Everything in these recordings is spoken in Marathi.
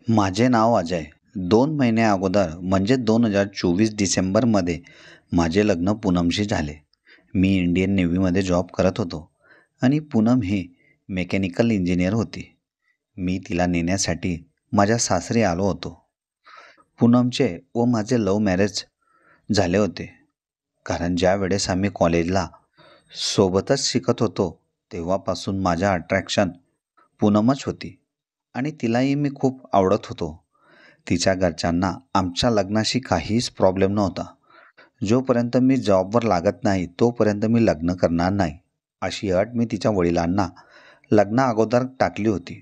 माझे नाव अजय. 2 महिने अगोदर म्हणजे 2024 डिसेंबरमध्ये माझे लग्न पूनमशी झाले. मी इंडियन नेव्हीमध्ये जॉब करत होतो आणि पूनम ही मेकॅनिकल इंजिनियर होती. मी तिला नेण्यासाठी माझ्या सासरी आलो होतो. पूनमचे व माझे लव्ह मॅरेज झाले होते. कारण ज्या वेळेस आम्ही कॉलेजला सोबतच शिकत होतो तेव्हापासून माझं अट्रॅक्शन पूनमच होती आणि तिलाही मी खूप आवडत होतो. तिच्या घरच्यांना आमच्या लग्नाशी काहीच प्रॉब्लेम नव्हता. जोपर्यंत मी जॉबवर लागत नाही तोपर्यंत मी लग्न करणार नाही अशी अट मी तिच्या वडिलांना लग्ना अगोदर टाकली होती.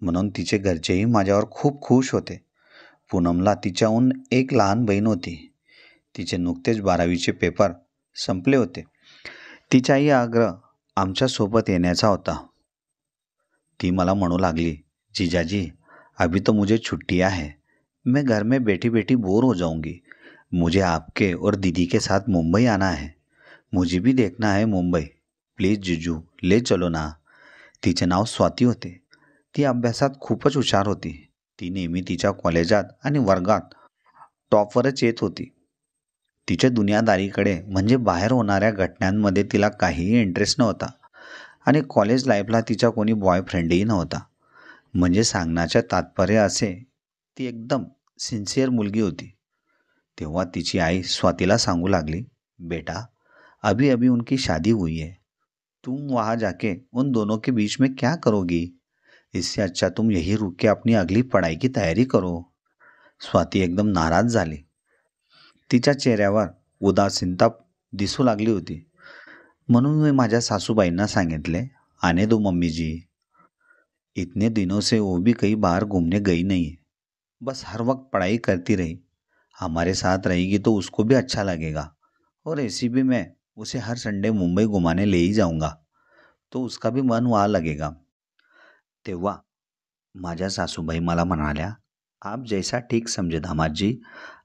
म्हणून तिचे घरचेही माझ्यावर खूप खुश होते. पूनमला तिच्याहून एक लहान बहीण होती. तिचे नुकतेच 12वीचे पेपर संपले होते. तिचाही आग्रह आमच्यासोबत येण्याचा होता. ती मला म्हणू लागली, जीजाजी अभी तो मुझे छुट्टियां है, मैं घर में बैठी बैठी बोर हो जाऊंगी. मुझे आपके और दीदी के साथ मुंबई आना है. मुझे भी देखना है मुंबई. प्लीज जीजू ले चलो ना. तिचे नाव स्वाती होते. ती अभ्यासात खूपच हुशार होती. ती नेहमी तिच्या कॉलेजात आणि वर्गात टॉपवरच येत होती. तिच्या दुनियादारीकडे म्हणजे बाहेर होणाऱ्या घटनांमध्ये तिला काहीही इंटरेस्ट नव्हता आणि कॉलेज लाईफला तिचा कोणी बॉयफ्रेंडही नव्हता. म्हणजे सांगण्याचे तात्पर्य असे, ती एकदम सिन्सिअर मुलगी होती. तेव्हा तिची आई स्वातीला सांगू लागली, बेटा अभी अभी उनकी शादी हुई है, तुम वहाँ जाके उन दोनों के बीच में क्या करोगी? इससे अच्छा तुम यही रुक के अपनी अगली पढ़ाई की तयारी करो. स्वाती एकदम नाराज झाली. तिच्या चेहऱ्यावर उदासीनता दिसू लागली होती. म्हणून मी माझ्या सासूबाईंना सांगितले, आने दो मम्मी जी, इतने दिनों से वो भी कहीं बाहर घूमने गई नहीं है, बस हर वक्त पढ़ाई करती रही. हमारे साथ रहेगी तो उसको भी अच्छा लगेगा और ऐसी भी मैं उसे हर संडे मुंबई घुमाने ले ही जाऊंगा, तो उसका भी मन वहाँ लगेगा. तेव्हा माझ्या सासूबाई मला म्हणाल्या, आप जैसा ठीक समजे दामादजी.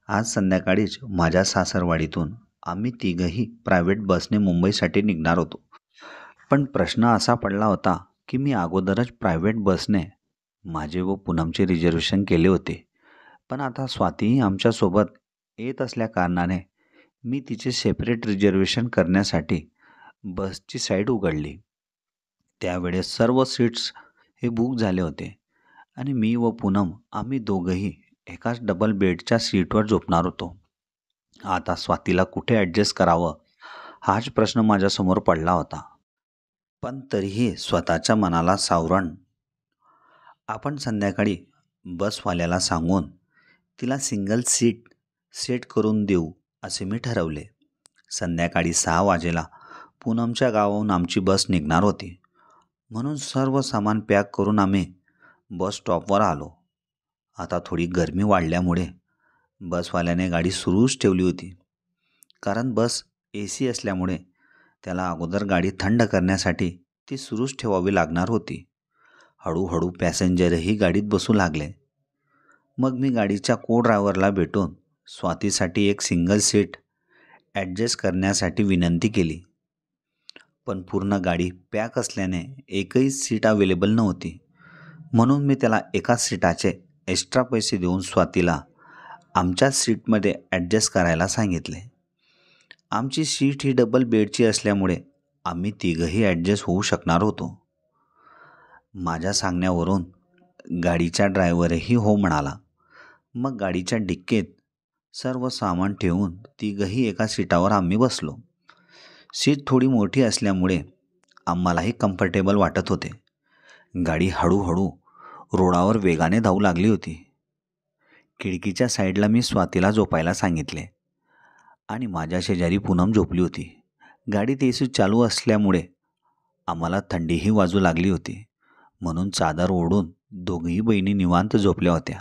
आज संध्याकाळीच माझ्या सासरवाडीतून आम्ही तिघंही प्रायव्हेट बसने मुंबईसाठी निघणार होतो. पण प्रश्न असा पडला होता की मी अगोदरच प्रायव्हेट बसने माझे व पूनमचे रिझर्वेशन केले होते. पण आता स्वातीही आमच्यासोबत येत असल्या कारणाने मी तिचे सेपरेट रिझर्वेशन करण्यासाठी बसची साईट उघडली. त्यावेळेस सर्व सीट्स हे बुक झाले होते आणि मी व पूनम आम्ही दोघंही एकाच डबल बेडच्या सीटवर झोपणार होतो. आता स्वातीला कुठे ॲडजस्ट करावं हाच प्रश्न माझ्यासमोर पडला होता. पण तरीही स्वतःच्या मनाला सावरण आपण संध्याकाळी बसवाल्याला सांगून तिला सिंगल सीट सेट करून देऊ असे मी ठरवले. संध्याकाळी 6 वाजेला पूनमच्या गावाहून आमची बस निघणार होती. म्हणून सर्व सामान पॅक करून आम्ही बस स्टॉपवर आलो. आता थोडी गरमी वाढल्यामुळे बसवाल्याने गाडी सुरूच ठेवली होती. कारण बस AC असल्यामुळे त्याला अगोदर गाडी थंड करण्यासाठी ती सुरूच ठेवावी लागणार होती. हळूहळू पॅसेंजरही गाडीत बसू लागले. मग मी गाडीच्या को ड्रायव्हरला भेटून स्वातीसाठी एक सिंगल सीट ॲडजस्ट करण्यासाठी विनंती केली. पण पूर्ण गाडी पॅक असल्याने एकही सीट अवेलेबल नव्हती. म्हणून मी त्याला एका सीटाचे एक्स्ट्रा पैसे देऊन स्वातीला आमच्या सीटमध्ये ॲडजस्ट करायला सांगितले. आमची सीट ही डबल बेडची असल्यामुळे आम्ही तिघंही ॲडजस्ट होऊ शकणार होतो. माझ्या सांगण्यावरून गाडीचा ड्रायव्हरही हो म्हणाला. मग गाडीच्या डिक्कीत सर्व सामान ठेवून तिघंही एका सीटावर आम्ही बसलो. सीट थोडी मोठी असल्यामुळे आम्हालाही कम्फर्टेबल वाटत होते. गाडी हळूहळू रोडावर वेगाने धावू लागली होती. खिडकीच्या साईडला मी स्वातीला झोपायला सांगितले आणि माझ्या शेजारी पूनम झोपली होती. गाडीत AC चालू असल्यामुळे आम्हाला थंडीही वाजू लागली होती. म्हणून चादर ओढून दोघीही बहिणी निवांत झोपल्या होत्या.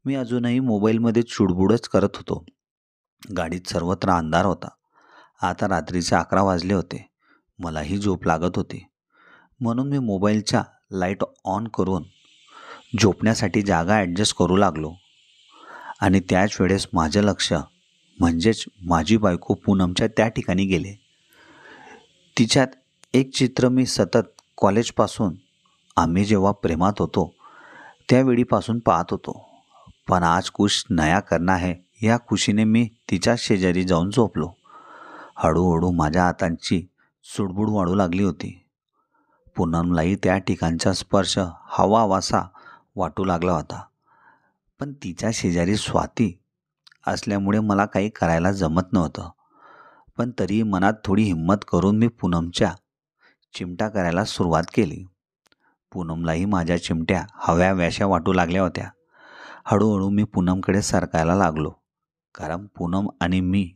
मी अजूनही मोबाईलमध्ये चुडबुडच करत होतो. गाडीत सर्वत्र अंधार होता. आता रात्रीचे 11 वाजले होते. मलाही झोप लागत होती. म्हणून मी मोबाईलच्या लाईट ऑन करून झोपण्यासाठी जागा ॲडजस्ट करू लागलो. आणि त्याच वेळेस माझं लक्ष म्हणजेच माझी बायको पूनमच्या त्या ठिकाणी गेले. तिच्यात एक चित्र मी सतत कॉलेजपासून आम्ही जेव्हा प्रेमात होतो त्यावेळीपासून पाहत होतो. पण आज कुछ नया करना है या खुशीने मी तिच्या शेजारी जाऊन झोपलो. हळूहळू माझ्या हातांची सुडबुड वाढू लागली होती. पूनमलाही त्या ठिकाणचा स्पर्श हवाहवासा वाटू लागला होता. पण तिच्या शेजारी स्वाती असल्यामुळे मला काही करायला जमत नव्हतं. पण तरीही मनात थोडी हिंमत करून मी पूनमच्या चिमटा करायला सुरुवात केली. पूनमलाही माझ्या चिमट्या हव्याशा वाटू लागल्या होत्या. हळूहळू मी पूनमकडे सरकायला लागलो. कारण पूनम आणि मी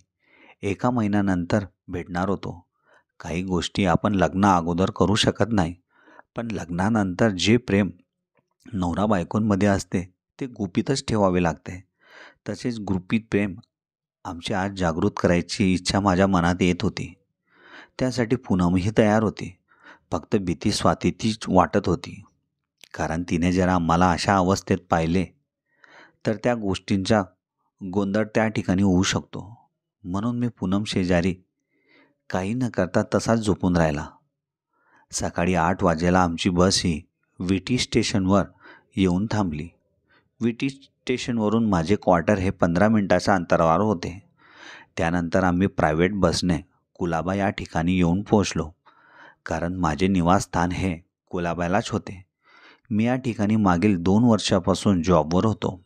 एका महिन्यानंतर भेटणार होतो. काही गोष्टी आपण लग्ना अगोदर करू शकत नाही, पण लग्नानंतर जे प्रेम नवरा बायकोंमध्ये असते ते गुपितच ठेवावे लागते. तसेच गुपित प्रेम आमची आज जागृत करायची इच्छा माझ्या मनात येत होती. त्यासाठी पूनमही तयार होती. फक्त भीती स्वातीचीच वाटत होती. कारण तिने जर आम्हाला अशा अवस्थेत पाहिले तर त्या गोष्टींचा गोंधळ त्या ठिकाणी होऊ शकतो. म्हणून मी पूनम शेजारी काही न करता तसाच झोपून राहिला. सकाळी 8 वाजेला आमची बस ही विटी स्टेशनवर येऊन थांबली. विटी स्टेशनवरून माझे क्वार्टर हे 15 मिनिटाच्या अंतरावर होते. त्यानंतर आम्ही प्रायव्हेट बसने कुलाबा या ठिकाणी येऊन पोहोचलो. कारण माझे निवासस्थान हे कुलाब्यालाच होते. मी या ठिकाणी मागील 2 वर्षापासून जॉबवर होतो.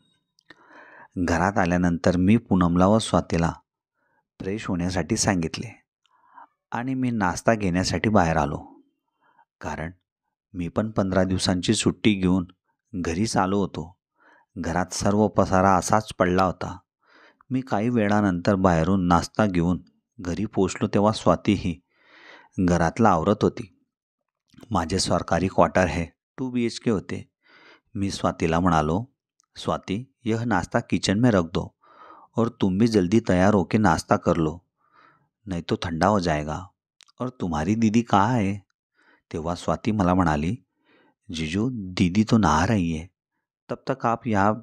घरात आल्यानंतर मी पूनमला व स्वातीला फ्रेश होण्यासाठी सांगितले आणि मी नाश्ता घेण्यासाठी बाहेर आलो. कारण मी पण 15 दिवसांची सुट्टी घेऊन घरीच आलो होतो. घरात सर्व पसारा असाच पडला होता. मी काही वेळानंतर बाहेरून नाश्ता घेऊन घरी पोचलो तेव्हा स्वातीही घरातला आवरत होती. माझे सरकारी क्वार्टर हे 2 BHK होते. मी स्वातीला म्हणालो, स्वाती, यह नाश्ता किचन में रख दो और तुम भी जल्दी तैयार होके नाश्ता कर लो, नहीं तो ठंडा हो जाएगा. और तुम्हारी दीदी कहाँ है? तेव्हा स्वाती मला म्हणाली, जीजू दीदी तो नहा रही है, तब तक आप यहाँ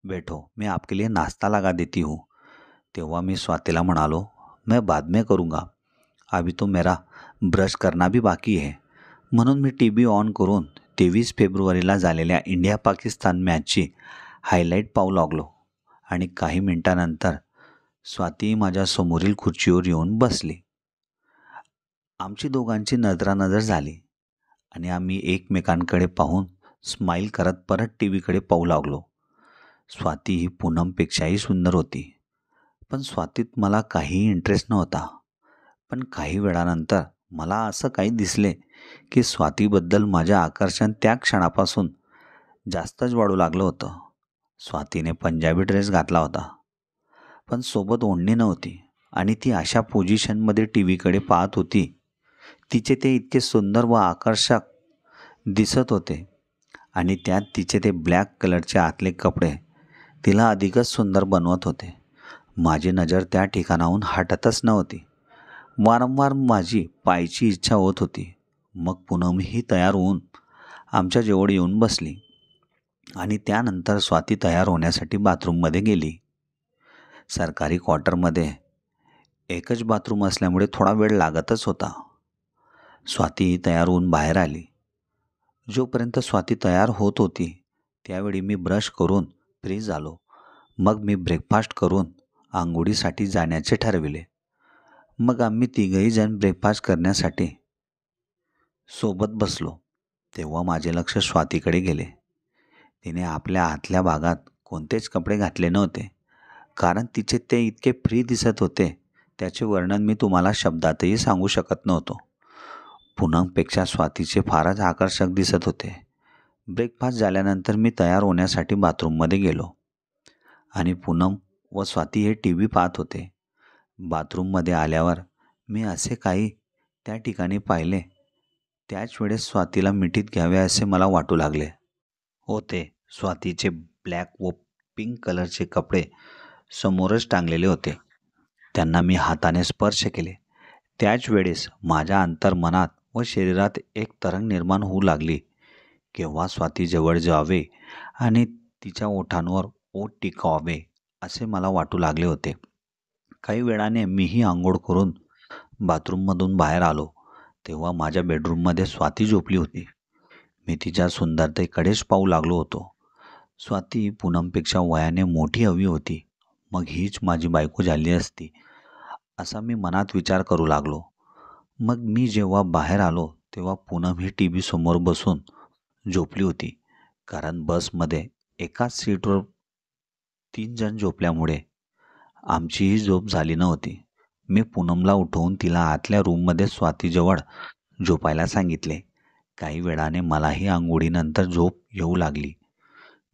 बैठो, मैं आपके लिए नाश्ता लगा देती हूँ. तेव्हा मी स्वातीला म्हणालो, मैं बाद में करूँगा, अभी तो मेरा ब्रश करना भी बाकी है. म्हणून मी TV ऑन करून 23 फेब्रुवारीला झालेल्या इंडिया पाकिस्तान मॅचची हायलाईट पाहू लागलो आणि काही मिनिटानंतर स्वाती माझ्या समोरील खुर्चीवर येऊन बसली. आमची दोघांची नजरानजर झाली आणि आम्ही एकमेकांकडे पाहून स्माईल करत परत TVकडे पाहू लागलो. स्वाती ही पूनमपेक्षाही सुंदर होती. पण स्वातीत मला काहीही इंटरेस्ट नव्हता. पण काही वेळानंतर मला असं काही दिसले की स्वातीबद्दल माझे आकर्षण त्या क्षणापासून जास्तच वाढू लागलं होतं. स्वातीने पंजाबी ड्रेस घातला होता, पण सोबत ओढणी नव्हती आणि ती अशा पोझिशनमध्ये TVकडे पाहत होती. तिचे ते इतके सुंदर व आकर्षक दिसत होते आणि त्यात तिचे ते ब्लॅक कलरचे आतले कपडे तिला अधिकच सुंदर बनवत होते. माझी नजर त्या ठिकाणाहून हटतच नव्हती. वारंवार माझी पाहायची इच्छा होत होती. मग पूनमही तयार होऊन आमच्या जवळ येऊन बसली आणि त्यानंतर स्वाती तयार होण्यासाठी बाथरूममध्ये गेली. सरकारी क्वार्टरमध्ये एकच बाथरूम असल्यामुळे थोडा वेळ लागतच होता. स्वातीही तयार होऊन बाहेर आली. जोपर्यंत स्वाती तयार होत होती त्यावेळी मी ब्रश करून फ्री झालो. मग मी ब्रेकफास्ट करून आंघोळीसाठी जाण्याचे ठरविले. मग आम्ही तिघही जण ब्रेकफास्ट करण्यासाठी सोबत बसलो. तेव्हा माझे लक्ष स्वातीकडे गेले. तिने आपल्या आतल्या भागात कोणतेच कपडे घातले नव्हते. कारण तिचे ते इतके फ्री दिसत होते, त्याचे वर्णन मी तुम्हाला शब्दातही सांगू शकत नव्हतो. पूनमपेक्षा स्वातीचे फारच आकर्षक दिसत होते. ब्रेकफास्ट झाल्यानंतर मी तयार होण्यासाठी बाथरूममध्ये गेलो आणि पूनम व स्वाती हे TV पाहत होते. बाथरूममध्ये आल्यावर मी असे काही त्या ठिकाणी पाहिले. त्याच वेळेस स्वातीला मिठीत घ्यावे असे मला वाटू लागले होते. स्वातीचे ब्लॅक व पिंक कलरचे कपडे समोरच टांगलेले होते. त्यांना मी हाताने स्पर्श केले. त्याच वेळेस माझ्या अंतर्मनात व शरीरात एक तरंग निर्माण होऊ लागली. केव्हा स्वाती जवळ जावे आणि तिच्या ओठांवर ओठ टिकावे असे मला वाटू लागले होते. काही वेळाने मीही आंघोळ करून बाथरूममधून बाहेर आलो तेव्हा माझ्या बेडरूममध्ये स्वाती झोपली होती. मी तिच्या सुंदरतेकडेच पाहू लागलो होतो. स्वाती पूनमपेक्षा वयाने मोठी हवी होती. मग हीच माझी बायको झाली असती, असा मी मनात विचार करू लागलो. मग मी जेव्हा बाहेर आलो तेव्हा पूनम ही टी व्ही समोर बसून झोपली होती. कारण बसमध्ये एकाच सीटवर 3 जण झोपल्यामुळे आमचीही झोप झाली नव्हती. मी पूनमला उठवून तिला आतल्या रूममध्ये स्वातीजवळ झोपायला सांगितले. काही वेळाने मलाही अंघोळीनंतर झोप येऊ लागली.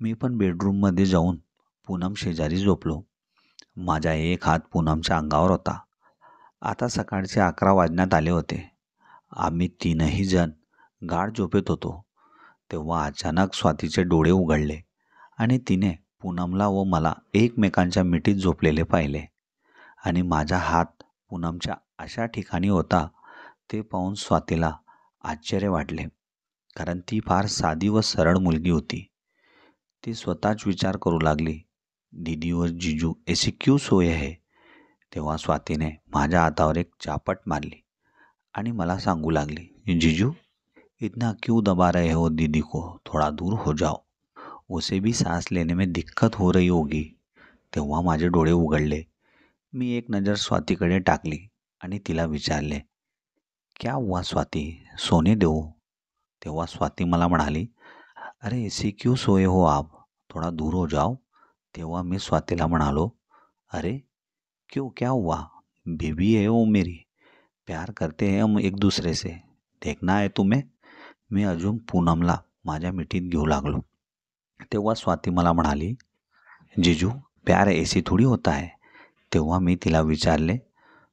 मी पण बेडरूममध्ये जाऊन पूनम शेजारी झोपलो. माझा एक हात पूनमच्या अंगावर होता. आता सकाळचे 11 वाजण्यात आले होते. आम्ही तीनही जण गाढ झोपेत होतो. तेव्हा अचानक स्वातीचे डोळे उघडले आणि तिने पूनमला व मला एकमेकांच्या मिठीत झोपलेले पाहिले. आणि माझा हात पूनमच्या अशा ठिकाणी होता ते पाहून स्वातीला आश्चर्य वाटले. कारण ती फार साधी व सरळ मुलगी होती. ती स्वतःच विचार करू लागली, दीदी और जीजू ऐसे क्यों सोए है. तेव्हा स्वातीने माझ्या हातावर एक चापट मारली आणि मला सांगू लागली, जीजू इतना क्यों दबा रहे हो दीदी को, थोड़ा दूर हो जाओ, उसे भी सांस लेने में दिक्कत हो रही होगी. तेव्हा माझे डोळे उघडले. मी एक नजर स्वातीकडे टाकली आणि तिला विचारले, क्या हुआ स्वाती, सोने दो. तेव्हा स्वाती मला म्हणाली, अरे ऐसे क्यों सोए हो आप, थोड़ा दूर हो जाओ. तेव्हा मी स्वातीला म्हणालो, अरे क्यों, क्या हुआ, बेबी है वो मेरी, प्यार करते हैं हम एक दूसरे से, देखना है तुम्हें. मी अजून पूनमला माझ्या मिठीत घेऊ लागलो. तेव्हा स्वाती मला म्हणाली, जीजू प्यार ऐसी थोड़ी होता है. तेव्हा मी तिला विचारले,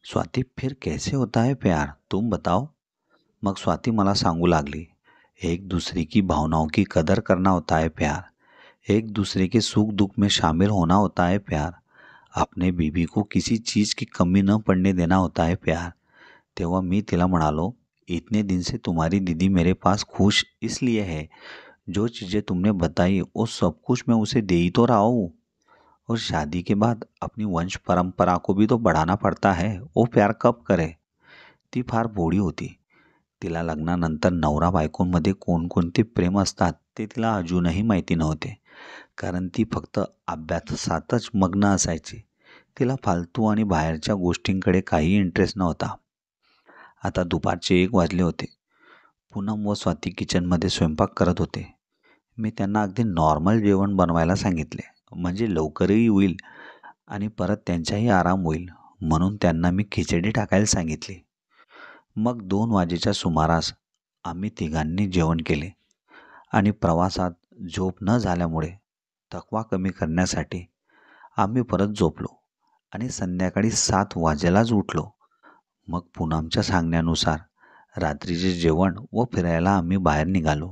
स्वाती फिर कैसे होता है प्यार, तुम बताओ. मग स्वाती मला सांगू लागली, एक दूसरे की भावनाओं की कदर करना होता है प्यार, एक दूसरे के सुख दुख में शामिल होना होता है प्यार, अपने बीवी को किसी चीज़ की कमी न पड़ने देना होता है प्यार. तेव्हा मी तिला म्हणालो, इतने दिन से तुम्हारी दीदी मेरे पास खुश इसलिए है, जो चीज़ें तुमने बताई वो सब कुछ मैं उसे दे ही तो रहा हूँ. और शादी के बाद अपनी वंश परंपरा को भी तो बढ़ाना पड़ता है, वो प्यार कब करे. ती फार भोळी होती. तिला लग्नानंतर नवरा बायकोंमध्ये कोणकोणते प्रेम असतात ते तिला अजूनही माहिती नव्हते. कारण ती फक्त अभ्यासातच मग्न असायची. तिला फालतू आणि बाहेरच्या गोष्टींकडे काही इंटरेस्ट नव्हता. आता दुपारचे 1 वाजले होते. पूनम व स्वाती किचनमध्ये स्वयंपाक करत होते. मी त्यांना अगदी नॉर्मल जेवण बनवायला सांगितले, म्हणजे लवकरही होईल आणि परत त्यांचाही आराम होईल. म्हणून त्यांना मी खिचडी टाकायला सांगितली. मग 2 वाजेच्या सुमारास आम्ही तिघांनी जेवण केले आणि प्रवासात झोप न झाल्यामुळे थकवा कमी करण्यासाठी आम्ही परत झोपलो आणि संध्याकाळी 7 वाजेलाच उठलो. मग पूनमच्या सांगण्यानुसार रात्रीचे जेवण व फिरायला आम्ही बाहेर निघालो.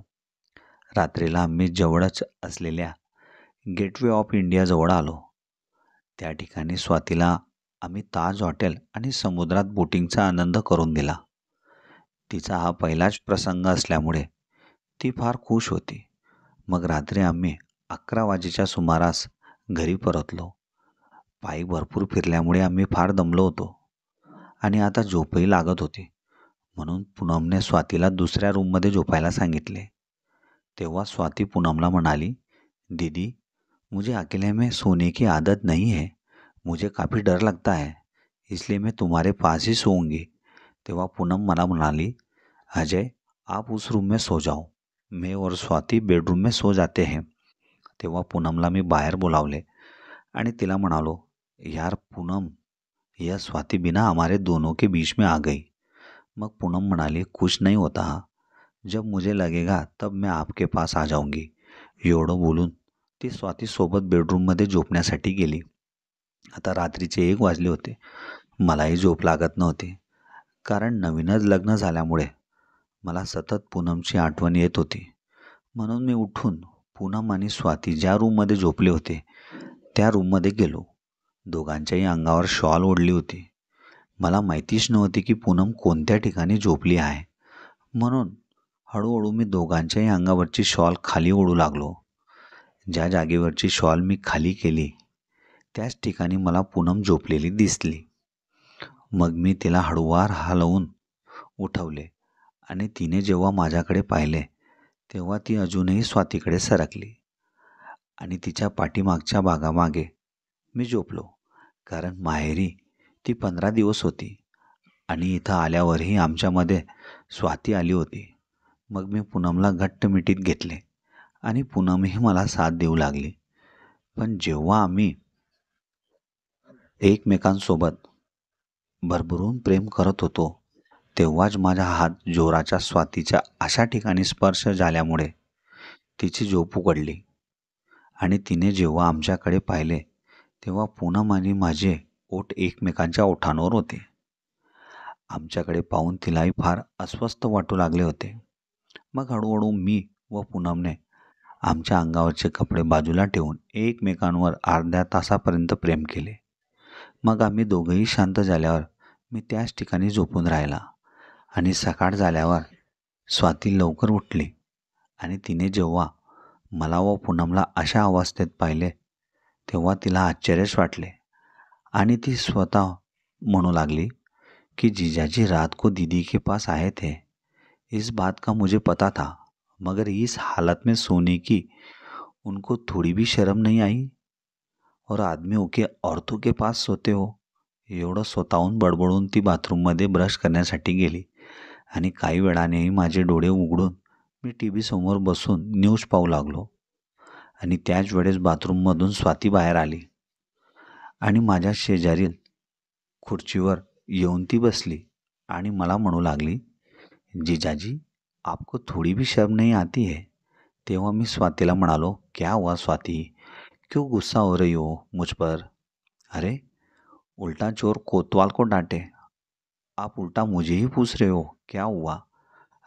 रात्रीला आम्ही जवळच असलेल्या गेटवे ऑफ इंडियाजवळ आलो. त्या ठिकाणी स्वातीला आम्ही ताज हॉटेल आणि समुद्रात बोटिंगचा आनंद करून दिला. तिचा हा पहिलाच प्रसंग असल्यामुळे ती फार खुश होती. मग रात्री आम्ही 11 वाजेच्या सुमारास घरी परतलो. पायी भरपूर फिरल्यामुळे आम्ही फार दमलो होतो आणि आता झोपही लागत होती. म्हणून पूनमने स्वातीला दुसऱ्या रूममध्ये झोपायला सांगितले. तेव्हा स्वाती पूनमला म्हणाली, दीदी मुझे अकेले में सोने की आदत नहीं है, मुझे काफ़ी डर लगता है, इसलिए मैं तुम्हारे पास ही सोऊंगी. तेव्हा पूनम मला म्हणाली, अजय आप उस रूम में सो जाओ, मैं और स्वाती बेडरूम में सो जाते हैं. तेव्हा पूनमला मी बाहेर बोलावले आणि तिला म्हणालो, यार पूनम, यह स्वाती बिना हमारे दोनों के बीच में आ गई. मग पूनम म्हणाली, कुछ नहीं होता, जब मुझे लगेगा तब मैं आपके पास आ जाऊंगी. एवढं बोलून ती स्वातीसोबत बेडरूममध्ये झोपण्यासाठी गेली. आता रात्रीचे 1 वाजले होते. मलाही झोप लागत नव्हती. कारण नवीनच लग्न झाल्यामुळे मला सतत पूनमची आठवण येत होती. म्हणून मी उठून पूनम आणि स्वाती ज्या रूममध्ये झोपले होते त्या रूममध्ये गेलो. दोघांच्याही अंगावर शॉल ओढली होती. मला माहितीच नव्हती की पूनम कोणत्या ठिकाणी झोपली आहे. म्हणून हळूहळू मी दोघांच्याही अंगावरची शॉल खाली ओढू लागलो. ज्या जागेवरची शॉल मी खाली केली त्याच ठिकाणी मला पूनम झोपलेली दिसली. मग मी तिला हळूवार हलवून उठवले आणि तिने जेव्हा माझ्याकडे पाहिले तेव्हा ती अजूनही स्वातीकडे सरकली आणि तिच्या पाठीमागच्या भागामागे मी झोपलो. कारण माहेरी ती 15 दिवस होती आणि इथं आल्यावरही आमच्यामध्ये स्वाती आली होती. मग मी पूनमला घट्ट मिठीत घेतले आणि पूनमही मला साथ देऊ लागली. पण जेव्हा आम्ही एकमेकांसोबत भरभरून प्रेम करत होतो, तेव्हाच माझा हात जोराच्या स्वातीच्या अशा ठिकाणी स्पर्श झाल्यामुळे तिची झोप उघडली आणि तिने जेव्हा आमच्याकडे पाहिले, तेव्हा पूनम आणि माझे ओठ एकमेकांच्या ओठांवर होते. आमच्याकडे पाहून तिलाही फार अस्वस्थ वाटू लागले होते. मग हळूहळू मी व पूनमने आमच्या अंगावरचे कपडे बाजूला ठेवून एकमेकांवर अर्ध्या तासापर्यंत प्रेम केले. मग आम्ही दोघंही शांत झाल्यावर मी त्याच ठिकाणी झोपून राहिला आणि सकाळ झाल्यावर स्वाती लवकर उठली आणि तिने जेव्हा मला व पूनमला अशा अवस्थेत पाहिले, तेव्हा तिला आश्चर्यच वाटले आणि ती स्वतः म्हणू लागली कि जीजाजी रात को दीदी के पास आए थे. इस बात का मुझे पता था, मगर इस हालत में सोने की उनको थोड़ी भी शर्म नहीं आई. और आदमियों के औरतों के पास सोते हो. एवढं स्वतःहून बडबडून ती बाथरूममध्ये ब्रश करण्यासाठी गेली आणि काही वेळानेही माझे डोळे उघडून मी टी व्ही समोर बसून न्यूज पाहू लागलो. आणि त्याच वेळेस बाथरूममधून स्वाती बाहेर आली आणि माझ्या शेजारील खुर्चीवर येऊन ती बसली आणि मला म्हणू लागली, जीजाजी आपको थोड़ी भी शर्म नहीं आती है. तेव्हा मी स्वातीला म्हणालो, क्या हुआ स्वाती, क्यों गुस्सा हो रही हो मुझ पर. अरे उल्टा चोर कोतवाल को डांटे, आप उल्टा मुझे ही पूछ रहे हो क्या हुआ.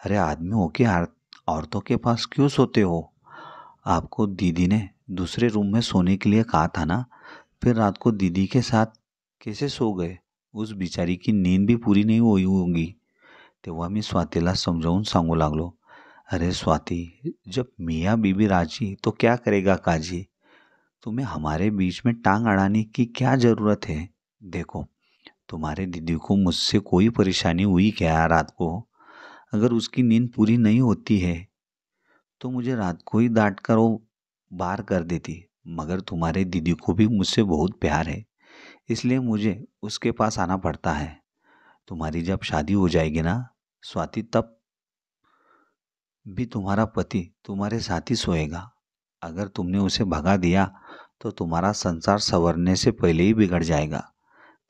अरे आदमियों की औरतों के पास क्यों सोते हो. आपको दीदी ने दूसरे रूम में सोने के लिए कहा था ना, फिर रात को दीदी के साथ कैसे सो गए. उस बिचारी की नींद भी पूरी नहीं हुई होगी. तेव्हा मी स्वातीला समजावून सांगू लागलो, अरे स्वाती, जब मियाँ बीबी राजी तो क्या करेगा काजी. तुम्हें हमारे बीच में टांग अड़ाने की क्या ज़रूरत है. देखो तुम्हारे दीदी को मुझसे कोई परेशानी हुई क्या रात को. अगर उसकी नींद पूरी नहीं होती है तो मुझे रात को ही डांट कर वो बाहर कर देती. मगर तुम्हारे दीदी को भी मुझसे बहुत प्यार है, इसलिए मुझे उसके पास आना पड़ता है. तुम्हारी जब शादी हो जाएगी ना स्वाति, तब भी तुम्हारा पति तुम्हारे साथ ही सोएगा. अगर तुमने उसे भगा दिया तो तुम्हारा संसार संवरने से पहले ही बिगड़ जाएगा.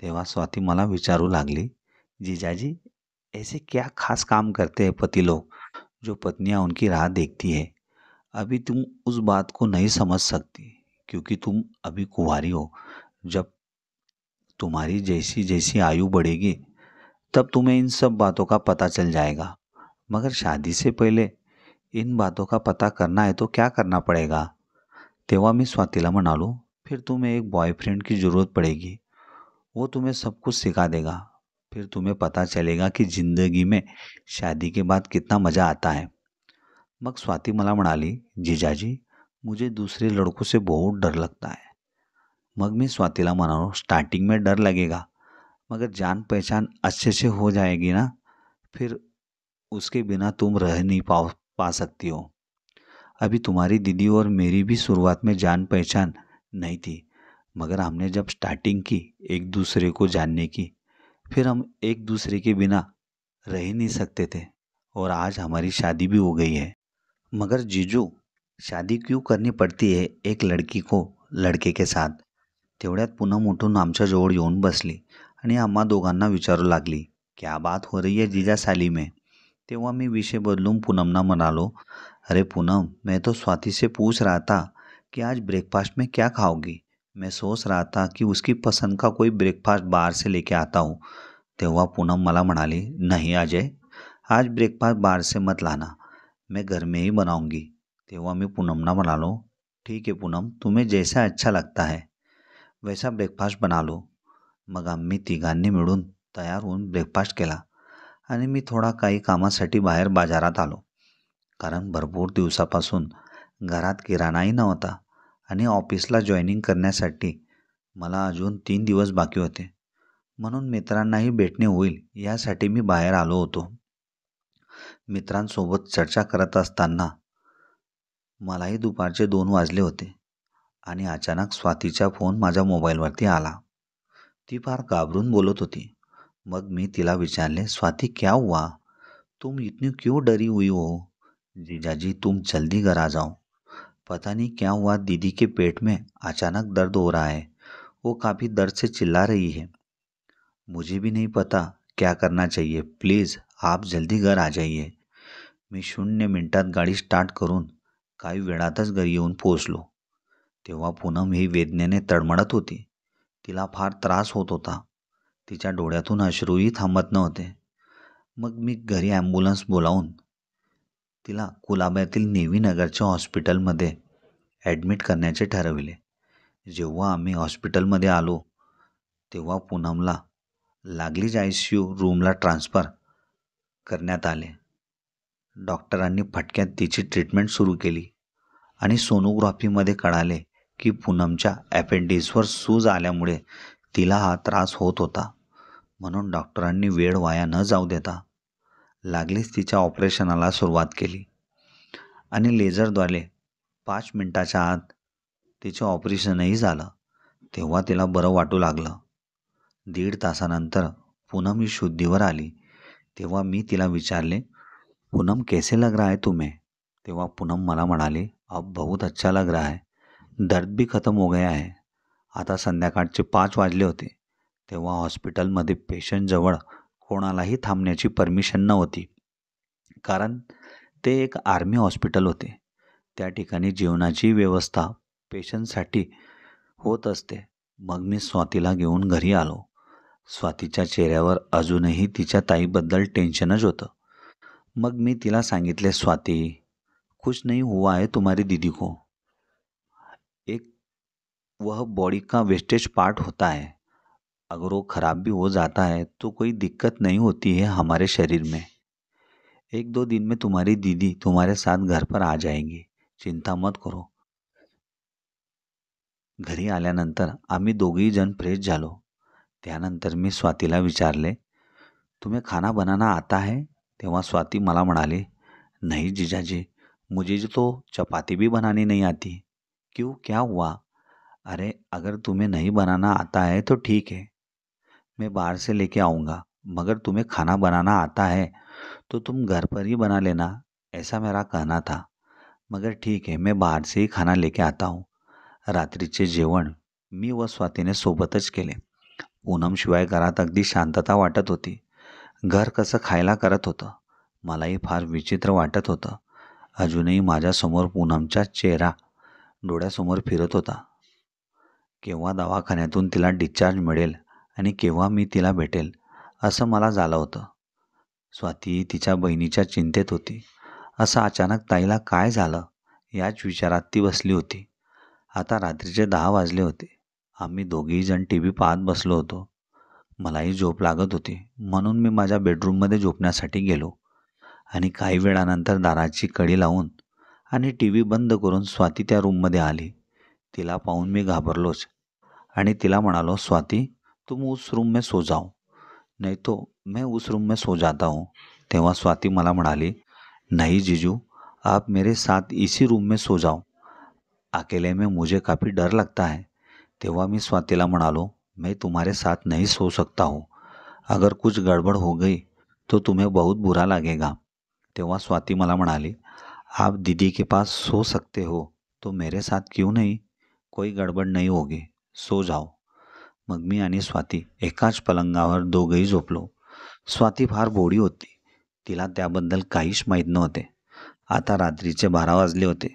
तेव्हा स्वाती मला विचारू लागली, जीजाजी ऐसे क्या खास काम करते हैं पति लोग जो पत्नियां उनकी राह देखती है. अभी तुम उस बात को नहीं समझ सकती क्योंकि तुम अभी कुंवारी हो. जब तुम्हारी जैसी जैसी आयु बढ़ेगी तब तुम्हें इन सब बातों का पता चल जाएगा. मगर शादी से पहले इन बातों का पता करना है तो क्या करना पड़ेगा. तेव्हा मी स्वातीला म्हणालो, फिर तुम्हें एक बॉयफ्रेंड की ज़रूरत पड़ेगी. वो तुम्हें सब कुछ सिखा देगा. फिर तुम्हें पता चलेगा कि ज़िंदगी में शादी के बाद कितना मज़ा आता है. मग स्वाती मला म्हणाली, जीजाजी मुझे दूसरे लड़कों से बहुत डर लगता है. मग मी स्वातीला म्हणालो, स्टार्टिंग में डर लगेगा, मगर जान पहचान अच्छे से हो जाएगी ना, फिर उसके बिना तुम रह नहीं पा सकती हो. अभी तुम्हारी दीदी और मेरी भी शुरुआत में जान पहचान नहीं थी, मगर हमने जब स्टार्टिंग की एक दूसरे को जानने की, फिर हम एक दूसरे के बिना रह ही नहीं सकते थे और आज हमारी शादी भी हो गई है. मगर जीजू, शादी क्यों करनी पड़ती है एक लड़की को लड़के के साथ. तेवढ्यात पूनम उठून आमच्या जवळ येऊन बसली आणि आम्हा दोघांना विचारू लागली, क्या बात हो रही है जीजा साली में. तेव्हा मी विषय बदलून पूनमना म्हणालो, अरे पूनम, मैं तो स्वाति से पूछ रहा था कि आज ब्रेकफास्ट में क्या खाओगी. मैं सोच रहा था कि उसकी पसंद का कोई ब्रेकफास्ट बाहर से लेके आता हूँ. तेव्हा पूनम मला म्हणाली, नहीं अजय, आज ब्रेकफास्ट बाहर से मत लाना, मैं घर में ही बनाऊंगी. तेव्हा मी पूनमना म्हणालो, ठीक है पूनम, तुम्हें जैसा अच्छा लगता है वैसा ब्रेकफास्ट बना लो. मग आम्ही तिघांनी मिळून तयार होऊन ब्रेकफास्ट केला आणि मी थोडा काही कामासाठी बाहेर बाजारात आलो. कारण भरपूर दिवसापासून घरात किराणाही नव्हता आणि ऑफिसला जॉईनिंग करण्यासाठी मला अजून 3 दिवस बाकी होते. म्हणून मित्रांनाही भेटणे होईल यासाठी मी बाहेर आलो होतो. मित्रांसोबत चर्चा करत असताना मलाही दुपारचे 2 वाजले होते आणि अचानक स्वातीचा फोन माझ्या मोबाईलवरती आला. ती फार घाबरून बोलत होती. मग मी तिला विचारले, स्वाती क्या हुआ? तुम इतनी क्यों डरी हुई हो? जीजाजी तुम जल्दी घर आ जाओ. पता नहीं क्या हुआ, दीदी के पेट में अचानक दर्द हो रहा है. वो काफ़ी दर्द से चिल्ला रही है. मुझे भी नहीं पता क्या करना चाहिए. प्लीज़ आप जल्दी घर आ जाइए. मी 0 मिनिटात गाडी स्टार्ट करून काही वेळातच घरी येऊन पोहोचलो. तेव्हा पूनम ही वेदनेने तडमडत होती. तिला फार त्रास होत होता. तिच्या डोळ्यातून अश्रूही थांबत नव्हते. मग मी घरी ॲम्ब्युलन्स बोलावून तिला कुलाब्यातील नेव्हीनगरच्या हॉस्पिटलमध्ये ॲडमिट करण्याचे ठरविले. जेव्हा आम्ही हॉस्पिटलमध्ये आलो तेव्हा पूनमला लागलीच ICU रूमला ट्रान्सफर करण्यात आले. डॉक्टरांनी फटक्यात तिची ट्रीटमेंट सुरू केली आणि सोनोग्राफीमध्ये कळाले की पूनमच्या ॲपेंडिक्सवर सूज आल्यामुळे तिला हा त्रास होत होता. म्हणून डॉक्टरांनी वेळ वाया न जाऊ देता लागलीच तिच्या ऑपरेशनाला सुरुवात केली आणि लेझरद्वारे 5 मिनिटाच्या आत तिचं ऑपरेशनही झालं. तेव्हा तिला बरं वाटू लागलं. 1.5 तासानंतर पूनम ही शुद्धीवर आली. तेव्हा मी तिला विचारले, पूनम कैसे लग रहा है तुम्हें? तेव्हा पूनम मला म्हणाली, अब बहुत अच्छा लग रहा है. दर्द भी खतम हो गया है. आता संध्याकाळचे 5 वाजले होते. तेव्हा हॉस्पिटलमध्ये पेशंटजवळ कोणालाही थांबण्याची परमिशन नव्हती. कारण ते एक आर्मी हॉस्पिटल होते. त्या ठिकाणी जेवणाची व्यवस्था पेशंटसाठी होत असते. मग मी स्वातीला घेऊन घरी आलो. स्वातीच्या चेहऱ्यावर अजूनही तिच्या ताईबद्दल टेन्शनच होतं. मग मी तिला सांगितले, स्वाती कुछ नहीं हुआ है तुम्हारी दीदी को. एक वह बॉडी का वेस्टेज पार्ट होता है. अगर वो ख़राब भी हो जाता है तो कोई दिक्कत नहीं होती है हमारे शरीर में. 1-2 दिन में तुम्हारी दीदी तुम्हारे साथ घर पर आ जाएगी. चिंता मत करो. घरी आल्यानंतर आम्ही दोघेही जण फ्रेश झालो. त्यानंतर मी स्वातीला विचारले, तुम्हें खाना बनाना आता है? तेव्हा स्वाती मला म्हणाली, नहीं जीजाजी, मुझे तो चपाती भी बनानी नहीं आती. क्यों, क्या हुआ? अरे अगर तुम्हें नहीं बनाना आता है तो ठीक है, मैं बाहर से लेके आऊँगा. मगर तुम्हें खाना बनाना आता है तो तुम घर पर ही बना लेना, ऐसा मेरा कहना था. मगर ठीक है, मैं बाहर से ही खाना लेके आता हूँ. रात्रीचे जेवण मी व स्वातीने सोबतच केले. पूनमशिवाय घरात अगदी शांतता वाटत होती. घर कसं खायला करत होतं. मलाही फार विचित्र वाटत होतं. अजूनही माझ्यासमोर पूनमचा चेहरा डोळ्यासमोर फिरत होता. केव्हा दवाखान्यातून तिला डिस्चार्ज मिळेल आणि केव्हा मी तिला भेटेल असं मला झालं होतं. स्वाती तिच्या बहिणीच्या चिंतेत होती. असं अचानक ताईला काय झालं याच विचारात ती बसली होती. आता रात्रीचे 10 वाजले होते. आम्ही दोघेही जण TV पाहत बसलो होतो. मलाही झोप लागत होती. म्हणून मी माझ्या बेडरूममध्ये झोपण्यासाठी गेलो आणि काही वेळानंतर दाराची कडी लावून आणि TV बंद करून स्वाती त्या रूममध्ये आली. तिला पाहून मी घाबरलोच आणि तिला म्हणालो, स्वाती तुम उस रूम में सो जाओ, नहीं तो मैं उस रूम में सो जाता हूँ. तेव्हा स्वाती मला म्हणाली, नहीं जीजू, आप मेरे साथ इसी रूम में सो जाओ. अकेले में मुझे काफ़ी डर लगता है. तेव्हा मी स्वातीला म्हणालो, मैं तुम्हारे साथ नहीं सो सकता हूँ. अगर कुछ गड़बड़ हो गई तो तुम्हें बहुत बुरा लगेगा. तेव्हा स्वाती मला म्हणाली, आप दीदी के पास सो सकते हो तो मेरे साथ क्यों नहीं? कोई गडबड नहीं होगी, सो जाओ. मग मी आणि स्वाती एकाच पलंगावर दोघंही झोपलो. स्वाती फार भोळी होती. तिला त्याबद्दल काहीच माहीत नव्हते. आता रात्रीचे 12 वाजले होते.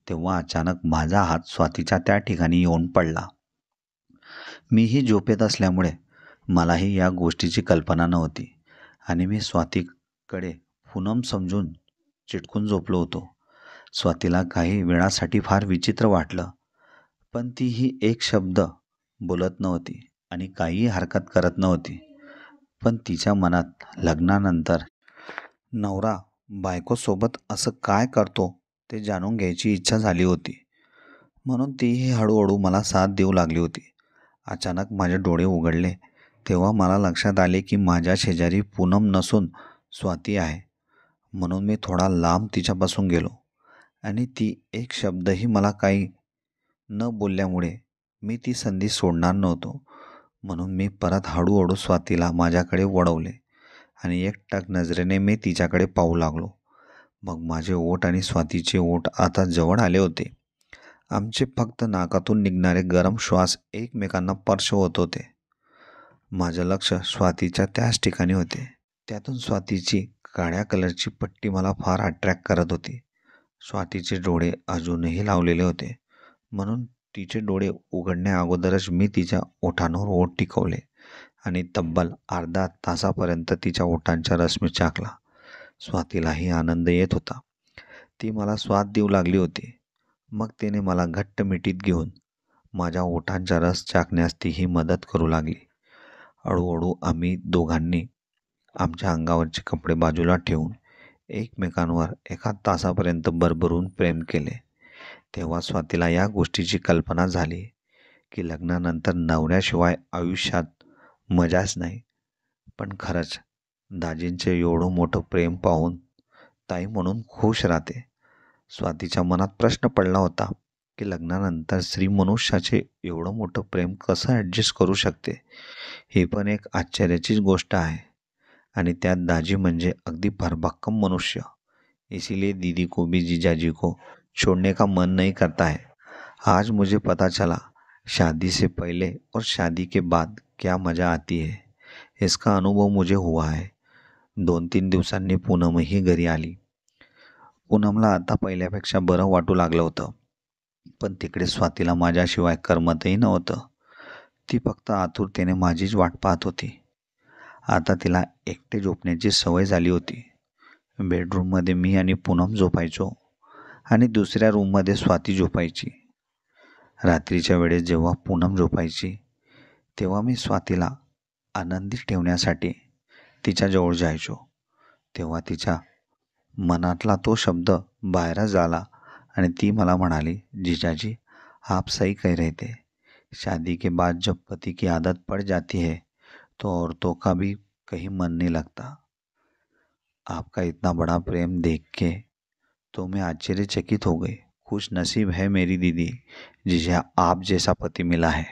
तेव्हा अचानक माझा हात स्वातीच्या त्या ठिकाणी येऊन पडला. मीही झोपेत असल्यामुळे मलाही या गोष्टीची कल्पना नव्हती आणि मी स्वातीकडे पूनम समजून चिटकून झोपलो होतो. स्वातीला काही वेळासाठी फार विचित्र वाटलं, पण तीही एक शब्द बोलत नव्हती आणि काहीही हरकत करत नव्हती. पण तिच्या मनात लग्नानंतर नवरा बायकोसोबत असं काय करतो ते जाणून घ्यायची इच्छा झाली होती. म्हणून तीही हळूहळू मला साथ देऊ लागली होती. अचानक माझे डोळे उघडले तेव्हा मला लक्षात आले की माझ्या शेजारी पूनम नसून स्वाती आहे. म्हणून मी थोडा लांब तिच्यापासून गेलो आणि ती एक शब्दही मला काही न बोलल्यामुळे मी ती संधी सोडणार नव्हतो. म्हणून मी परत हळूहळू स्वातीला माझ्याकडे वळवले आणि एकटक नजरेने मी तिच्याकडे पाहू लागलो. मग माझे ओठ आणि स्वातीचे ओठ आता जवळ आले होते. आमचे फक्त नाकातून निघणारे गरम श्वास एकमेकांना स्पर्श होत होते. माझं लक्ष स्वातीच्या त्याच ठिकाणी होते. त्यातून स्वातीची काळ्या कलरची पट्टी मला फार अट्रॅक्ट करत होती. स्वातीचे डोळे अजूनही लावलेले होते, म्हणून तिचे डोळे उघडण्या अगोदरच मी तिच्या ओठांवर ओठ टिकवले आणि तब्बल अर्धा तासापर्यंत तिच्या ओठांचा रस मी चाखला. स्वातीलाही आनंद येत होता. ती मला स्वाद देऊ लागली होती. मग तिने मला घट्ट मिठीत घेऊन माझ्या ओठांचा रस चाखण्यास तीही मदत करू लागली. हळूहळू आम्ही दोघांनी आमच्या अंगावरचे कपडे बाजूला ठेवून एकमेकांवर एका तासापर्यंत भरभरून प्रेम केले. तेव्हा स्वातीला या गोष्टीची कल्पना झाली की लग्नानंतर नवऱ्याशिवाय आयुष्यात मजाच नाही. पण खरंच दाजींचे एवढं मोठं प्रेम पाहून ताई म्हणून खुश राहते. स्वातीच्या मनात प्रश्न पडला होता की लग्नानंतर स्त्री मनुष्याचे एवढं मोठं प्रेम कसं ॲडजस्ट करू शकते. ही पण एक आश्चर्याचीच गोष्ट आहे. आणि त्यात दाजी म्हणजे अगदी भरभक्कम मनुष्य. इसीलिए दीदी को भी जीजाजी को छोड़ने का मन नहीं करता है. आज मुझे पता चला शादी से पहले और शादी के बाद क्या मज़ा आती है. इसका अनुभव मुझे हुआ है. 2-3 दिवसांनी पूनमही घरी आली. पूनमला आता पहिल्यापेक्षा बरं वाटू लागलं होतं. पण तिकडे स्वातीला माझ्याशिवाय करमतही नव्हतं. ती फक्त आतुरतेने माझीच वाट पाहत होती. आता तिला एकटे झोपण्याची सवय झाली होती. बेडरूममध्ये मी आणि पूनम झोपायचो आणि दुसऱ्या रूममध्ये स्वाती झोपायची. रात्रीच्या वेळेस जेव्हा पूनम झोपायची तेव्हा मी स्वातीला आनंदी ठेवण्यासाठी तिच्याजवळ जायचो. तेव्हा तिच्या मनातला तो शब्द बाहेरच आला आणि ती मला म्हणाली, जीजाजी आप सही कह रहे थे. शादी के बाद जब पति की आदत पड़ जाती है तो औरतों का भी कहीं मन नहीं लगता. आपका इतना बड़ा प्रेम देख के तो मैं आश्चर्यचकित हो गई. खुश नसीब है मेरी दीदी जिसे आप जैसा पति मिला है.